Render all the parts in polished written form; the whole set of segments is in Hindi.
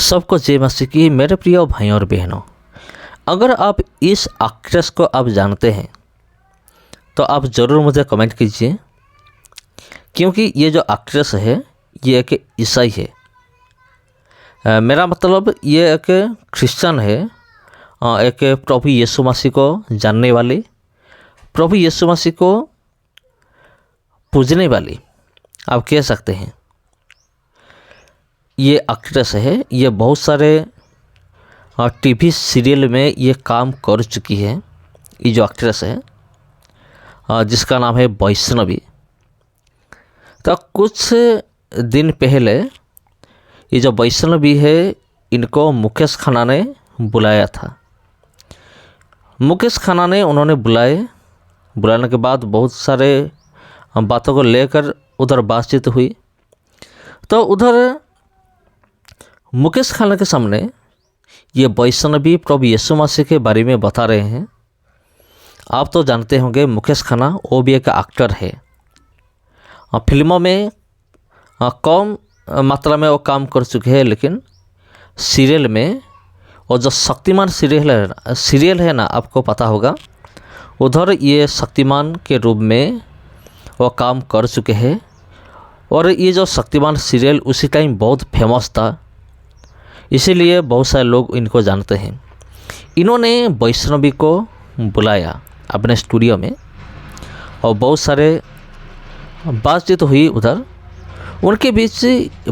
सबको जय मसीह की। मेरे प्रिय भाइयों और बहनों, अगर आप इस एक्ट्रेस को आप जानते हैं तो आप ज़रूर मुझे कमेंट कीजिए, क्योंकि ये जो एक्ट्रेस है ये एक ईसाई है। मेरा मतलब ये एक क्रिश्चियन है, एक प्रभु यीशु मसीह को जानने वाली, प्रभु यीशु मसीह को पूजने वाली आप कह सकते हैं। ये एक्ट्रेस है, ये बहुत सारे टीवी सीरियल में ये काम कर चुकी है। ये जो एक्ट्रेस है जिसका नाम है वैष्णवी। तो कुछ दिन पहले ये जो वैष्णवी है इनको मुकेश खन्ना ने बुलाया था। मुकेश खन्ना ने उन्होंने बुलाने के बाद बहुत सारे बातों को लेकर उधर बातचीत हुई। तो उधर मुकेश खन्ना के सामने ये वैष्णवी प्रभु यीशु मसीह के बारे में बता रहे हैं। आप तो जानते होंगे मुकेश खन्ना वो भी एक एक्टर है। फिल्मों में कम मात्रा में वो काम कर चुके हैं, लेकिन सीरियल में वो जो शक्तिमान सीरियल है ना, आपको पता होगा, उधर ये शक्तिमान के रूप में वो काम कर चुके हैं। और ये जो शक्तिमान सीरियल उसी टाइम बहुत फेमस था, इसीलिए बहुत सारे लोग इनको जानते हैं। इन्होंने वैष्णवी को बुलाया अपने स्टूडियो में और बहुत सारे बातचीत हुई उधर। उनके बीच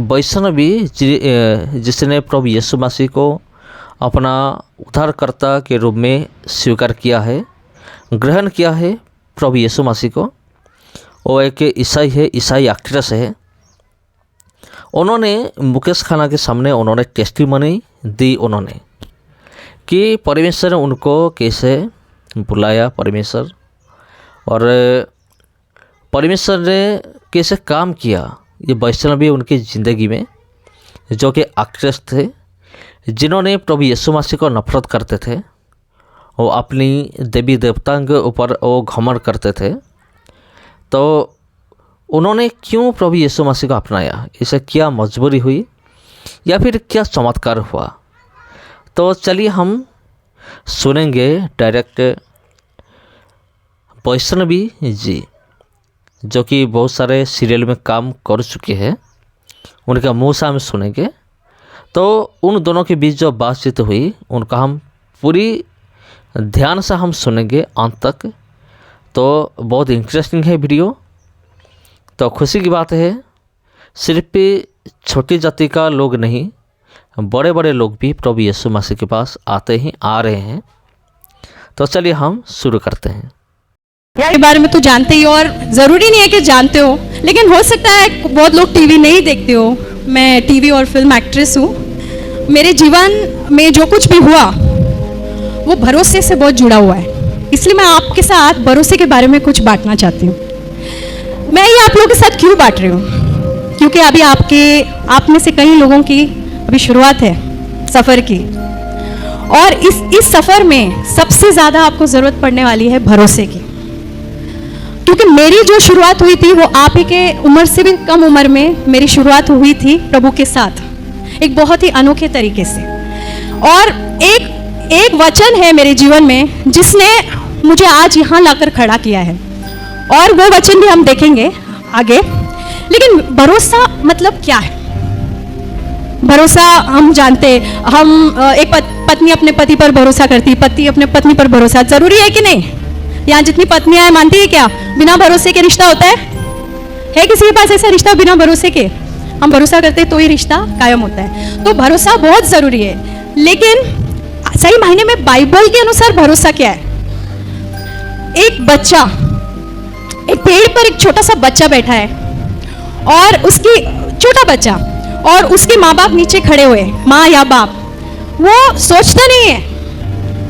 वैष्णवी जिसने प्रभु यीशु मसीह को अपना उद्धारकर्ता के रूप में स्वीकार किया है, ग्रहण किया है प्रभु यीशु मसीह को, वो एक ईसाई है, ईसाई एक्ट्रेस है। उन्होंने मुकेश खन्ना के सामने उन्होंने टेस्टिमनी दी उन्होंने कि परमेश्वर ने उनको कैसे बुलाया, परमेश्वर और परमेश्वर ने कैसे काम किया। ये वैष्णवी उनकी ज़िंदगी में जो कि एक्ट्रेस थे, जिन्होंने प्रभु यीशु मसीह को नफरत करते थे, वो अपनी देवी देवताओं के ऊपर वो घमंड करते थे। तो उन्होंने क्यों प्रभु यीशु मसीह को अपनाया, इसे क्या मजबूरी हुई या फिर क्या चमत्कार हुआ। तो चलिए हम सुनेंगे डायरेक्ट वैष्णवी जी, जो कि बहुत सारे सीरियल में काम कर चुके हैं, उनका मुँह से हम सुनेंगे। तो उन दोनों के बीच जो बातचीत हुई उनका हम पूरी ध्यान से हम सुनेंगे अंत तक। तो बहुत इंटरेस्टिंग है वीडियो। तो खुशी की बात है, सिर्फ छोटी जाति का लोग नहीं, बड़े बड़े लोग भी प्रभु यीशु मसीह के पास आ रहे हैं। तो चलिए हम शुरू करते हैं। के बारे में तो जानते ही, और ज़रूरी नहीं है कि जानते हो, लेकिन हो सकता है बहुत लोग टीवी नहीं देखते हो। मैं टीवी और फिल्म एक्ट्रेस हूँ। मेरे जीवन में जो कुछ भी हुआ वो भरोसे से बहुत जुड़ा हुआ है, इसलिए मैं आपके साथ भरोसे के बारे में कुछ बांटना चाहती हूँ। मैं ये आप लोगों के साथ क्यों बांट रही हूँ, क्योंकि अभी आप में से कई लोगों की अभी शुरुआत है सफ़र की, और इस सफ़र में सबसे ज़्यादा आपको ज़रूरत पड़ने वाली है भरोसे की। क्योंकि मेरी जो शुरुआत हुई थी वो आप ही के उम्र से भी कम उम्र में मेरी शुरुआत हुई थी प्रभु के साथ, एक बहुत ही अनोखे तरीके से। और एक वचन है मेरे जीवन में जिसने मुझे आज यहाँ लाकर खड़ा किया है, और वो वचन भी हम देखेंगे आगे। लेकिन भरोसा मतलब क्या है? भरोसा हम जानते, हम एक पत्नी अपने पति पर भरोसा करती, पति अपने पत्नी पर भरोसा, जरूरी है कि नहीं? यहाँ जितनी पत्नियां हैं मानती है क्या बिना भरोसे के रिश्ता होता है? किसी के पास ऐसा रिश्ता बिना भरोसे के? हम भरोसा करते तो ही रिश्ता कायम होता है। तो भरोसा बहुत जरूरी है। लेकिन सही मायने में बाइबल के अनुसार भरोसा क्या है? एक बच्चा, एक पेड़ पर एक छोटा सा बच्चा बैठा है, और उसकी छोटा बच्चा और उसके माँ बाप नीचे खड़े हुए, माँ या बाप, वो सोचता नहीं है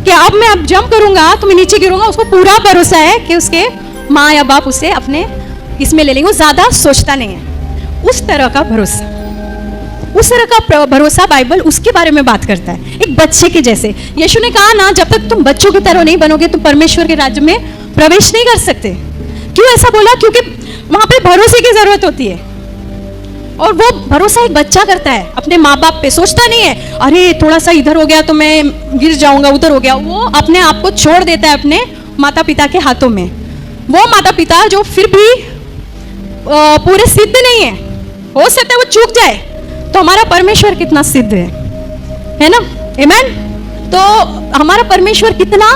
कि अब मैं जंप करूंगा तो मैं नीचे गिरूंगा। उसको पूरा भरोसा है कि उसके माँ या बाप उसे अपने इसमें ले लेंगे। वो ज्यादा सोचता नहीं है। उस तरह का भरोसा बाइबल उसके बारे में बात करता है, एक बच्चे के जैसे। यीशु ने कहा ना, जब तक तुम बच्चों की तरह नहीं बनोगे तो परमेश्वर के राज्य में प्रवेश नहीं कर सकते। क्यों ऐसा बोला? क्योंकि वहां पे भरोसे की जरूरत होती है। और वो भरोसा एक बच्चा करता है अपने माँ बाप पे, सोचता नहीं है अरे थोड़ा सा इधर हो गया तो मैं गिर जाऊंगा, उधर हो गया। वो अपने आप को छोड़ देता है अपने माता पिता के हाथों में। वो माता पिता जो फिर भी पूरे सिद्ध नहीं है, हो सकता है वो चूक जाए, तो हमारा परमेश्वर कितना सिद्ध है ना, आमेन। तो हमारा परमेश्वर कितना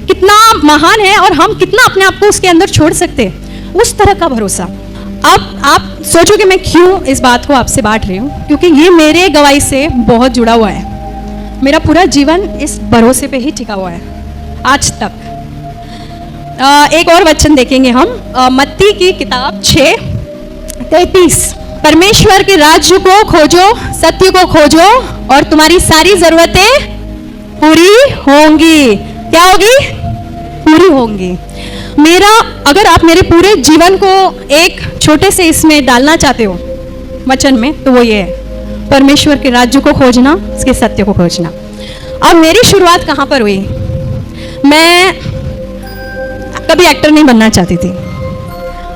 कितना महान है और हम कितना अपने आप को उसके अंदर छोड़ सकते हैं, उस तरह का भरोसा। अब आप सोचोगे मैं क्यों इस बात को आपसे बांट रही हूँ, क्योंकि ये मेरे गवाही से बहुत जुड़ा हुआ है। मेरा पूरा जीवन इस भरोसे पे ही टिका हुआ है आज तक। एक और वचन देखेंगे हम, मत्ती की किताब 6:33। परमेश्वर के राज्य को खोजो, सत्य को खोजो और तुम्हारी सारी जरूरतें पूरी होंगी। क्या होगी? पूरी होंगी। अगर आप मेरे पूरे जीवन को एक छोटे से इसमें डालना चाहते हो वचन में, तो वो ये है, परमेश्वर के राज्य को खोजना, उसके सत्य को खोजना। अब मेरी शुरुआत कहाँ पर हुई? मैं कभी एक्टर नहीं बनना चाहती थी।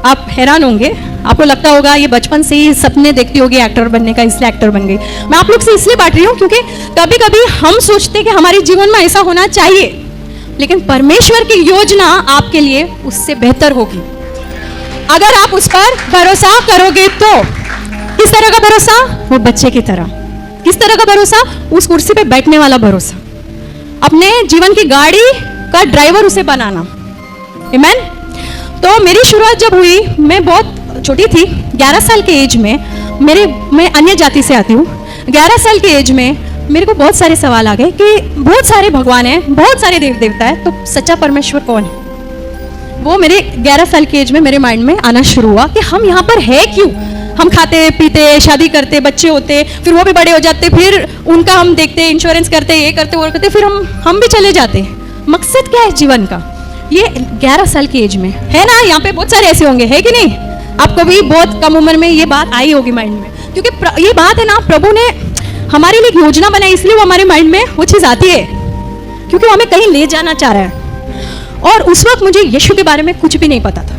आप हैरान होंगे, आपको लगता होगा ये बचपन से ही सपने देखती होगी एक्टर बनने का, इसलिए एक्टर बन गई। मैं आप लोग से इसलिए बांट रही हूँ क्योंकि कभी कभी हम सोचते कि हमारे जीवन में ऐसा होना चाहिए, लेकिन परमेश्वर की योजना आपके लिए उससे बेहतर होगी अगर आप उस पर भरोसा करोगे। तो किस तरह का भरोसा? वो बच्चे की तरह। किस तरह का भरोसा? उस कुर्सी पे बैठने वाला भरोसा, अपने जीवन की गाड़ी का ड्राइवर उसे बनाना। आमेन। तो मेरी शुरुआत जब हुई, मैं बहुत छोटी थी, 11 साल के एज में। मैं अन्य जाति से आती हूँ। 11 साल के एज में मेरे को बहुत सारे सवाल आ गए कि बहुत सारे भगवान हैं, बहुत सारे देव देवता है, तो सच्चा परमेश्वर कौन है? वो मेरे 11 साल के एज में मेरे माइंड में आना शुरू हुआ कि हम यहाँ पर है क्यों? हम खाते पीते, शादी करते, बच्चे होते, फिर वो भी बड़े हो जाते, फिर उनका हम देखते, इंश्योरेंस करते, ये करते वो करते, फिर हम भी चले जाते। मकसद क्या है जीवन का? ये 11 साल की एज में है ना। यहाँ पे बहुत सारे ऐसे होंगे, है कि नहीं? आपको भी बहुत कम उम्र में ये बात आई होगी माइंड में, क्योंकि ये बात है ना, प्रभु ने हमारे लिए एक योजना बनाई, इसलिए वो हमारे माइंड में वो चीज़ आती है, क्योंकि वो हमें कहीं ले जाना चाह रहा है। और उस वक्त मुझे यीशु के बारे में कुछ भी नहीं पता था।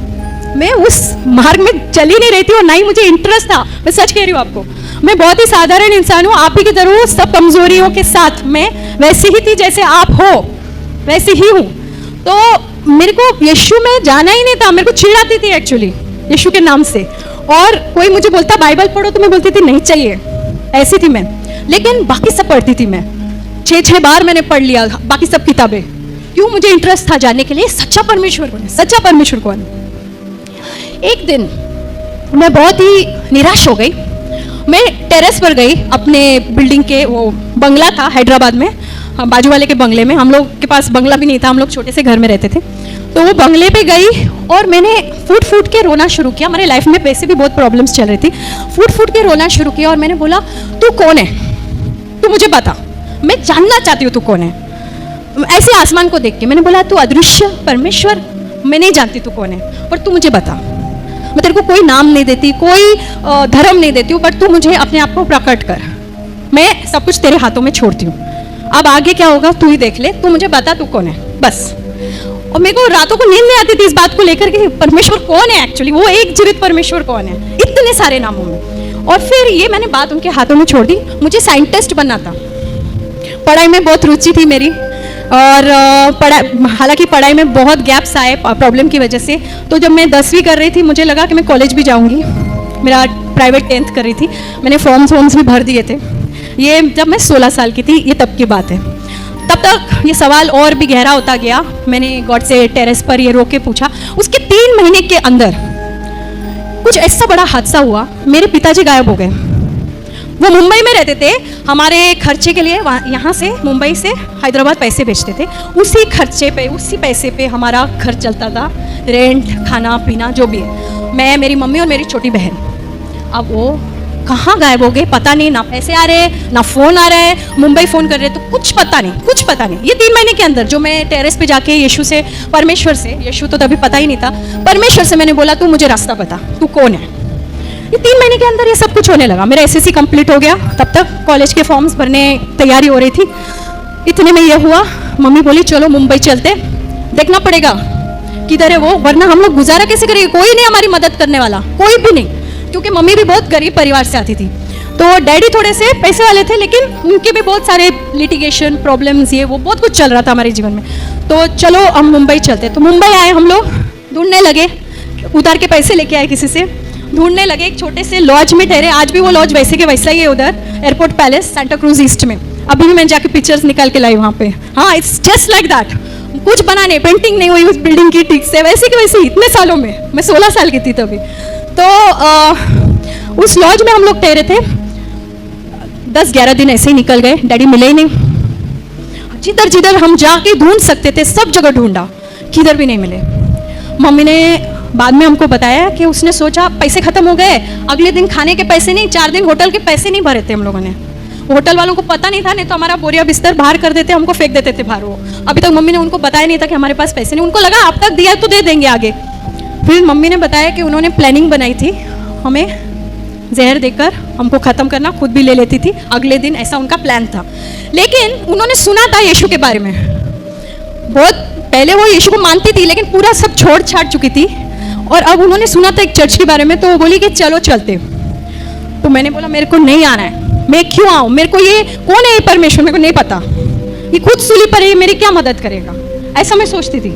मैं उस मार्ग में चली नहीं रही थी और ना ही मुझे इंटरेस्ट था। मैं सच कह रही हूँ आपको, मैं बहुत ही साधारण इंसान हूँ, आप ही की तरह सब कमजोरियों के साथ। मैं वैसी ही थी जैसे आप हो, वैसी ही हूँ। तो मेरे को यीशु में जाना ही नहीं था। मेरे को चिढ़ आती थी एक्चुअली यीशु के नाम से, और कोई मुझे बोलता बाइबल पढ़ो तो मैं बोलती थी नहीं चाहिए, ऐसी थी मैं। लेकिन बाकी सब पढ़ती थी मैं, 6 बार मैंने पढ़ लिया बाकी सब किताबें। क्यों? मुझे इंटरेस्ट था जानने के लिए सच्चा परमेश्वर कौन है, सच्चा परमेश्वर कौन है। एक दिन मैं बहुत ही निराश हो गई। मैं टेरेस पर गई, अपने बिल्डिंग के, वो बंगला था हैदराबाद में, बाजू वाले के बंगले में। हम लोग के पास बंगला भी नहीं था, हम लोग छोटे से घर में रहते थे। तो वो बंगले पे गई और मैंने फूट फूट के रोना शुरू किया। हमारे लाइफ में वैसे भी बहुत प्रॉब्लम्स चल रही थी। फूट फूट के रोना शुरू किया और मैंने बोला तू कौन है? तू मुझे बता, मैं जानना चाहती हूँ तू कौन है। ऐसे आसमान को देख के मैंने बोला तू अदृश्य परमेश्वर, मैं नहीं जानती तू कौन है, पर तू मुझे बता। मैं तेरे को कोई नाम नहीं देती, कोई धर्म नहीं देती हूँ, बट तू मुझे अपने आप को प्रकट कर। मैं सब कुछ तेरे हाथों में छोड़ती हूँ। अब आगे क्या होगा तू ही देख ले, तू मुझे बता तू कौन है, बस। और मेरे को रातों को नींद नहीं आती थी इस बात को लेकर कि परमेश्वर कौन है एक्चुअली, वो एक जीवित परमेश्वर कौन है इतने सारे नामों में। और फिर ये मैंने बात उनके हाथों में छोड़ दी। मुझे साइंटिस्ट बनना था, पढ़ाई में बहुत रुचि थी मेरी, और हालांकि पढ़ाई में बहुत गैप्स आए प्रॉब्लम की वजह से। तो जब मैं 10वीं कर रही थी मुझे लगा कि मैं कॉलेज भी जाऊंगी। मेरा प्राइवेट 10th कर रही थी, मैंने फॉर्म्स भी भर दिए थे। ये जब मैं 16 साल की थी, ये तब की बात है। तब तक ये सवाल और भी गहरा होता गया। मैंने गॉड से टेरेस पर ये रोक के पूछा। उसके 3 महीने के अंदर कुछ ऐसा बड़ा हादसा हुआ, मेरे पिताजी गायब हो गए। वो मुंबई में रहते थे, हमारे खर्चे के लिए यहाँ से मुंबई से हैदराबाद पैसे भेजते थे। उसी खर्चे पे, उसी पैसे पे हमारा घर चलता था, रेंट, खाना पीना जो भी है। मैं, मेरी मम्मी और मेरी छोटी बहन। अब वो कहाँ गायब हो गए पता नहीं, ना पैसे आ रहे ना फ़ोन आ रहा है, मुंबई फ़ोन कर रहे तो कुछ पता नहीं, कुछ पता नहीं। ये 3 महीने के अंदर जो मैं टेरेस पे जाके यीशु से, परमेश्वर से, यीशु तो तभी पता ही नहीं था, परमेश्वर से मैंने बोला तू मुझे रास्ता बता, तू कौन है। ये 3 महीने के अंदर ये सब कुछ होने लगा। मेरा SSC कंप्लीट हो गया, तब तक कॉलेज के फॉर्म्स भरने तैयारी हो रही थी। इतने में ये हुआ, मम्मी बोली चलो मुंबई चलते, देखना पड़ेगा किधर है वो, वरना हम लोग गुजारा कैसे करेंगे, कोई नहीं हमारी मदद करने वाला, कोई भी नहीं। क्योंकि मम्मी भी बहुत गरीब परिवार से आती थी, तो डैडी थोड़े से पैसे वाले थे, लेकिन उनके भी बहुत सारे लिटिगेशन प्रॉब्लम्स, ये वो बहुत कुछ चल रहा था हमारे जीवन में। तो चलो हम मुंबई चलते। तो मुंबई आए हम लोग, ढूंढने लगे, उधार के पैसे लेके आए किसी से, ढूंढने लगे, एक छोटे से लॉज में ठहरे। आज भी वो लॉज वैसे के वैसा ही है उधर, airport palace, Santa cruise east में। अभी भी मैं जाके पिक्चर्स निकाल के लाई वहाँ पे। हाँ, इट्स जस्ट लाइक दैट, कुछ बना नहीं, पेंटिंग नहीं हुई उस बिल्डिंग की ठीक से, वैसे के वैसे इतने सालों में। मैं 16 साल की थी तभी। तो उस लॉज में हम लोग ठहरे थे। 10-11 दिन ऐसे ही निकल गए, डैडी मिले ही नहीं। जिधर जिधर हम जाके ढूंढ सकते थे सब जगह ढूंढा, किधर भी नहीं मिले। मम्मी ने बाद में हमको बताया कि उसने सोचा पैसे खत्म हो गए, अगले दिन खाने के पैसे नहीं, 4 दिन होटल के पैसे नहीं भरे थे हम लोगों ने। होटल वालों को पता नहीं था, नहीं तो हमारा बोरिया बिस्तर बाहर कर देते, हमको फेंक देते थे बाहर। वो अभी तक मम्मी ने उनको बताया नहीं था कि हमारे पास पैसे नहीं, उनको लगा अब तक दिया तो दे देंगे आगे। फिर मम्मी ने बताया कि उन्होंने प्लानिंग बनाई थी हमें जहर देकर हमको ख़त्म करना, खुद भी ले लेती थी अगले दिन, ऐसा उनका प्लान था। लेकिन उन्होंने सुना था यीशु के बारे में, बहुत पहले वो यीशु को मानती थी, लेकिन पूरा सब छोड़ छाड़ चुकी थी। और अब उन्होंने सुना था एक चर्च के बारे में, तो वो बोली कि चलो चलते। तो मैंने बोला मेरे को नहीं आना है, मैं क्यों आऊँ, मेरे को ये कौन है ये परमेश्वर, मेरे को नहीं पता, ये खुद सूली पर है, ये मेरी क्या मदद करेगा, ऐसा मैं सोचती थी।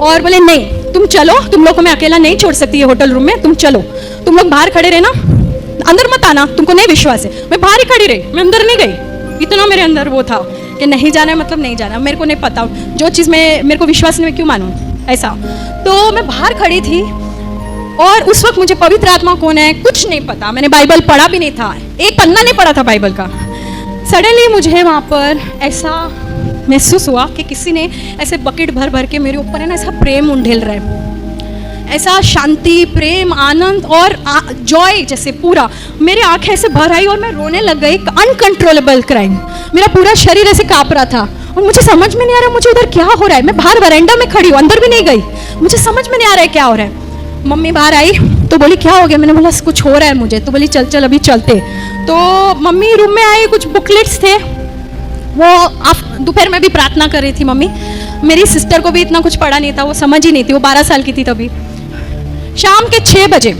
और बोले नहीं तुम चलो, तुम लोग को मैं अकेला नहीं छोड़ सकती है होटल रूम में, तुम चलो, तुम लोग बाहर खड़े रहना, अंदर मत आना, तुमको नहीं विश्वास है। मैं बाहर ही खड़ी रही, मैं अंदर नहीं गई। इतना मेरे अंदर वो था कि नहीं जाना है मतलब नहीं जाना, मेरे को नहीं पता, जो चीज़ में मेरे को विश्वास नहीं, मैं क्यों मानूँ ऐसा। तो मैं बाहर खड़ी थी और उस वक्त मुझे पवित्र आत्मा कौन है कुछ नहीं पता, मैंने बाइबल पढ़ा भी नहीं था, एक पन्ना नहीं पढ़ा था बाइबल का। सडनली मुझे वहाँ पर ऐसा महसूस हुआ कि किसी ने ऐसे बकेट भर भर के मेरे ऊपर है ना ऐसा प्रेम उंडेल रहा है, ऐसा शांति, प्रेम, आनंद और जॉय जैसे पूरा मेरी आंखें ऐसे भर आई और मैं रोने लग गई। अनकंट्रोलेबल क्राइम, मेरा पूरा शरीर ऐसे काँप रहा था और मुझे समझ में नहीं आ रहा मुझे उधर क्या हो रहा है। मैं बाहर वरांडा में खड़ी हूँ, अंदर भी नहीं गई, मुझे समझ में नहीं आ रहा है क्या हो रहा है। मम्मी बाहर आई तो बोली क्या हो गया, मैंने बोला कुछ हो रहा है मुझे, तो बोली चल चल अभी चलते। तो मम्मी रूम में आई, कुछ बुकलेट्स थे, वो दोपहर में भी प्रार्थना कर रही थी मम्मी। मेरी सिस्टर को भी इतना कुछ पढ़ा नहीं था, वो समझ ही नहीं थी, वो 12 साल की थी तभी। शाम के 6 बजे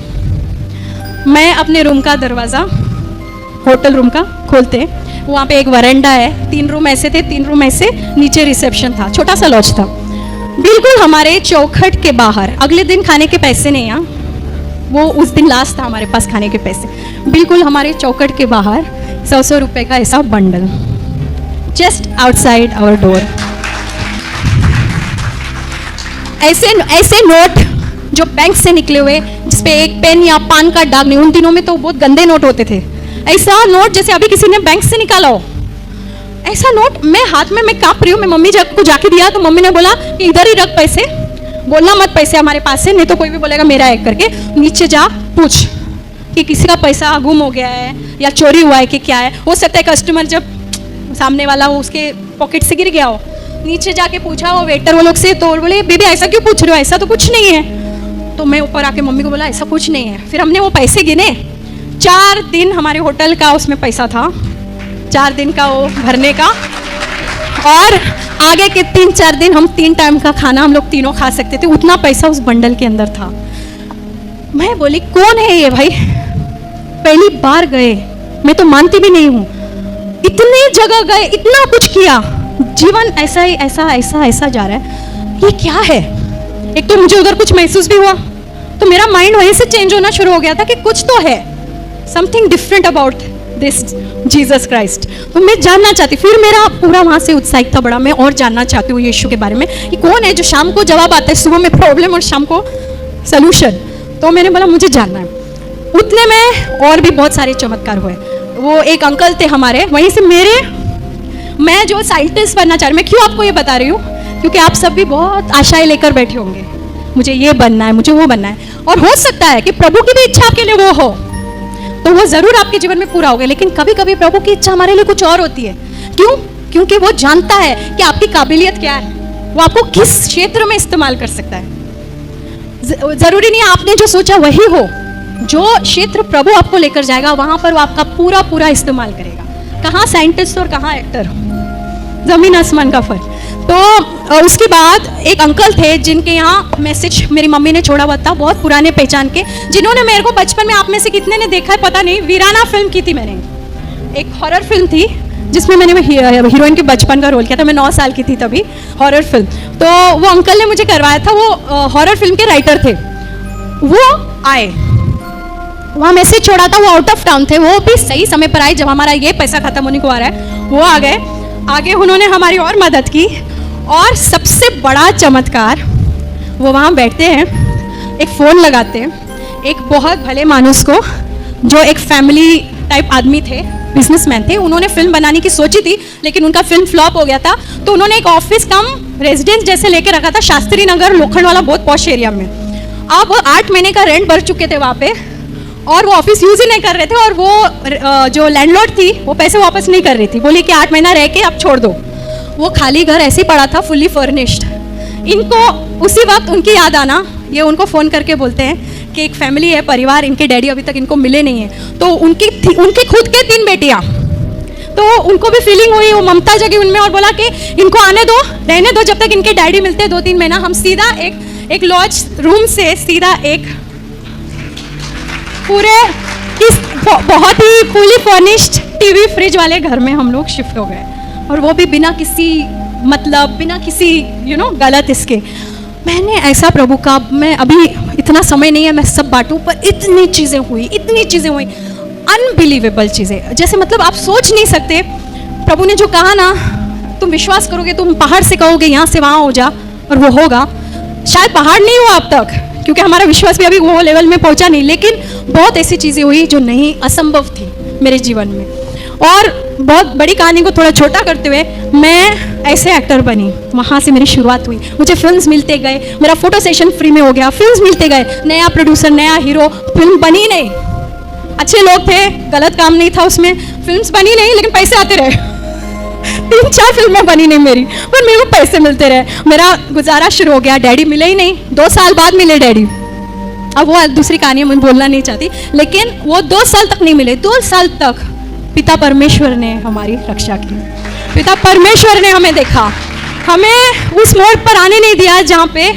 मैं अपने रूम का दरवाज़ा, होटल रूम का खोलते, वहाँ पे एक वरांडा है, 3 रूम ऐसे थे, 3 रूम ऐसे, नीचे रिसेप्शन था, छोटा सा लॉज था, बिल्कुल हमारे चौखट के बाहर। अगले दिन खाने के पैसे नहीं, यहाँ वो उस दिन लास्ट था हमारे पास खाने के पैसे, बिल्कुल हमारे चौखट के बाहर 100 रुपये का ऐसा bundle, just outside our door. ऐसे ऐसे नोट जो बैंक से निकले हुए, जिसपे एक पेन या पान का दाग नहीं, उन दिनों में तो बहुत गंदे नोट होते थे, ऐसा नोट जैसे अभी किसी ने बैंक से निकाला हो, ऐसा नोट मैं हाथ में, मैं कांप रही हूँ। मैं मम्मी को जाके दिया तो मम्मी ने बोला कि इधर ही रख पैसे, बोलना मत पैसे हमारे पास से, नहीं तो कोई भी बोलेगा मेरा है करके, नीचे जा पूछ कि किसी का पैसा गुम हो गया है या चोरी हुआ है कि क्या है। हो सकता है कस्टमर जब सामने वाला हो उसके पॉकेट से गिर गया हो, नीचे जाके पूछा वो वेटर वो लोग से, तो बोले बेबी ऐसा क्यों पूछ रहे हो, ऐसा तो कुछ नहीं है। तो मैं ऊपर आके मम्मी को बोला ऐसा कुछ नहीं है। फिर हमने वो पैसे गिने, 4 दिन हमारे होटल का उसमें पैसा था, 4 दिन का वो भरने का, और आगे के 3-4 दिन हम 3 टाइम का खाना हम लोग तीनों खा सकते थे, उतना पैसा उस बंडल के अंदर था। मैं बोली कौन है ये भाई, पहली बार गए, मैं तो मानती भी नहीं हूँ, इतनी जगह गए, इतना कुछ किया, जीवन ऐसा ही ऐसा जा रहा है, ये क्या है। एक तो मुझे उधर कुछ महसूस भी हुआ, तो मेरा माइंड वहीं से चेंज होना शुरू हो गया था कि कुछ तो है, something different about this Jesus Christ. तो मैं जानना चाहती, फिर मेरा पूरा वहाँ से उत्साहित था बड़ा, मैं और जानना चाहती हूँ यीशु के बारे में कि कौन है जो शाम को जवाब आता है, सुबह में प्रॉब्लम और शाम को सलूशन। तो मैंने बोला मुझे जानना है। उतने में और भी बहुत सारे चमत्कार हुए। वो एक अंकल थे हमारे वहीं से, मैं जो साइंटिस्ट बनना चाह रही हूँ, मैं क्यों आपको ये बता रही हूँ, क्योंकि आप सब भी बहुत आशाएं लेकर बैठे होंगे, मुझे ये बनना है, मुझे वो बनना है, और हो सकता है कि प्रभु की भी इच्छा आपके लिए वो हो, तो वो जरूर आपके जीवन में पूरा होगा। लेकिन कभी कभी प्रभु की इच्छा हमारे लिए कुछ और होती है। क्यों? क्योंकि वो जानता है कि आपकी काबिलियत क्या है, वो आपको किस क्षेत्र में इस्तेमाल कर सकता है। जरूरी नहीं आपने जो सोचा वही हो, जो क्षेत्र प्रभु आपको लेकर जाएगा वहां पर वो आपका पूरा पूरा इस्तेमाल करेगा। कहाँ साइंटिस्ट और कहाँ एक्टर, जमीन आसमान का फर्क। तो उसके बाद एक अंकल थे जिनके यहाँ मैसेज मेरी मम्मी ने छोड़ा हुआ था, बहुत पुराने पहचान के, जिन्होंने मेरे को बचपन में, आप में से कितने ने देखा है पता नहीं, वीराना फिल्म की थी मैंने, एक हॉरर फिल्म थी जिसमें मैंने हीरोइन के बचपन का रोल किया था। मैं 9 साल की थी तभी, हॉरर फिल्म। तो वो अंकल ने मुझे करवाया था, वो हॉरर फिल्म के राइटर थे। वो आए, वहाँ मैसेज छोड़ा था, वो आउट ऑफ टाउन थे, वो भी सही समय पर आए जब हमारा ये पैसा खत्म होने को आ रहा है। वो आ गए, आगे उन्होंने हमारी और मदद की। और सबसे बड़ा चमत्कार, वो वहाँ बैठते हैं, एक फ़ोन लगाते हैं, एक बहुत भले मानुस को, जो एक फैमिली टाइप आदमी थे, बिजनेसमैन थे, उन्होंने फिल्म बनाने की सोची थी लेकिन उनका फिल्म फ्लॉप हो गया था। तो उन्होंने एक ऑफिस कम रेजिडेंस जैसे लेके रखा था शास्त्री नगर, लोखंड वाला, बहुत पॉश एरिया में। अब 8 महीने का रेंट भर चुके थे वहाँ पे, और वो ऑफिस यूज़ ही नहीं कर रहे थे। और वो जो लैंडलॉर्ड थी वो पैसे वापस नहीं कर रही थी, बोली कि 8 महीना रह के अब छोड़ दो। वो खाली घर ऐसे ही पड़ा था, फुल्ली फर्निश्ड। इनको उसी वक्त उनकी याद आना, ये उनको फ़ोन करके बोलते हैं कि एक फैमिली है, परिवार, इनके डैडी अभी तक इनको मिले नहीं हैं। तो उनकी खुद के 3 बेटियाँ, तो उनको भी फीलिंग हुई, वो ममता जगी उनमें, और बोला कि इनको आने दो, रहने दो, जब तक इनके डैडी मिलते हैं 2-3 महीना। हम सीधा एक लॉज रूम से सीधा एक पूरे इस बहुत ही फुली फर्निश्ड टीवी फ्रिज वाले घर में हम लोग शिफ्ट हो गए, और वो भी बिना किसी मतलब, बिना किसी गलत इसके। मैंने ऐसा प्रभु का, मैं अभी इतना समय नहीं है मैं सब बांटूं, पर इतनी चीज़ें हुई, अनबिलीवेबल चीज़ें, जैसे मतलब आप सोच नहीं सकते। प्रभु ने जो कहा ना, तुम विश्वास करोगे, तुम पहाड़ से कहोगे यहाँ से वहाँ हो जा, और वो होगा। शायद पहाड़ नहीं हुआ अब तक, क्योंकि हमारा विश्वास भी अभी वो लेवल में पहुँचा नहीं, लेकिन बहुत ऐसी चीज़ें हुई जो नहीं, असंभव थी मेरे जीवन में। और बहुत बड़ी कहानी को थोड़ा छोटा करते हुए, मैं ऐसे एक्टर बनी, वहाँ से मेरी शुरुआत हुई। मुझे फिल्म्स मिलते गए, मेरा फोटो सेशन फ्री में हो गया, फिल्म्स मिलते गए, नया प्रोड्यूसर, नया हीरो, फिल्म बनी नहीं, अच्छे लोग थे, गलत काम नहीं था उसमें, फिल्म्स बनी नहीं लेकिन पैसे आते रहे। 3-4 फिल्में बनी नहीं मेरी, पर मेरे को पैसे मिलते रहे, मेरा गुजारा शुरू हो गया। डैडी मिले ही नहीं, 2 साल बाद मिले डैडी। अब वो दूसरी कहानी मैं बोलना नहीं चाहती, लेकिन वो 2 साल तक नहीं मिले। 2 साल तक पिता परमेश्वर ने हमारी रक्षा की, पिता परमेश्वर ने हमें देखा, हमें उस मोड़ पर आने नहीं दिया जहाँ पे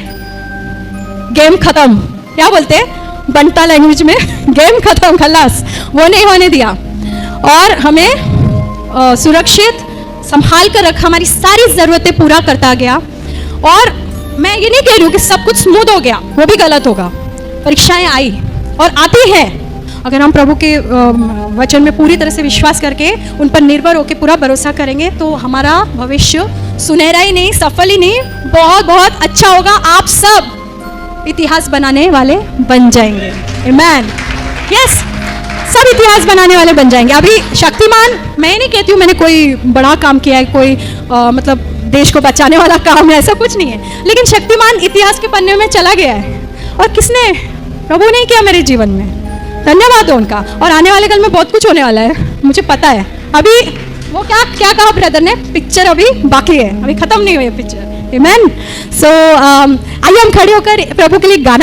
गेम खत्म, क्या बोलते हैं बनता लैंग्वेज में, गेम खत्म, खलास, वो नहीं होने दिया। और हमें सुरक्षित संभाल कर रखा, हमारी सारी ज़रूरतें पूरा करता गया। और मैं ये नहीं कह रही हूँ कि सब कुछ स्मूथ हो गया, वो भी गलत होगा। परीक्षाएं आई और आती है, अगर हम प्रभु के वचन में पूरी तरह से विश्वास करके उन पर निर्भर होकर पूरा भरोसा करेंगे, तो हमारा भविष्य सुनहरा ही नहीं, सफल ही नहीं, बहुत बहुत अच्छा होगा। आप सब इतिहास बनाने वाले बन जाएंगे, आमेन, यस, सब इतिहास बनाने वाले बन जाएंगे। अभी शक्तिमान, मैं नहीं कहती हूँ मैंने कोई बड़ा काम किया है, कोई मतलब देश को बचाने वाला काम है, ऐसा कुछ नहीं है, लेकिन शक्तिमान इतिहास के पन्ने में चला गया है। और किसने? प्रभु ने किया मेरे जीवन में, धन्यवाद हो उनका। और आने वाले कल में बहुत कुछ होने वाला है, मुझे पता है। अभी वो क्या कहा ब्रदर ने, पिक्चर अभी बाकी है, अभी खत्म नहीं हुई है पिक्चर, आमेन। सो आइए हम खड़े होकर प्रभु के लिए गाना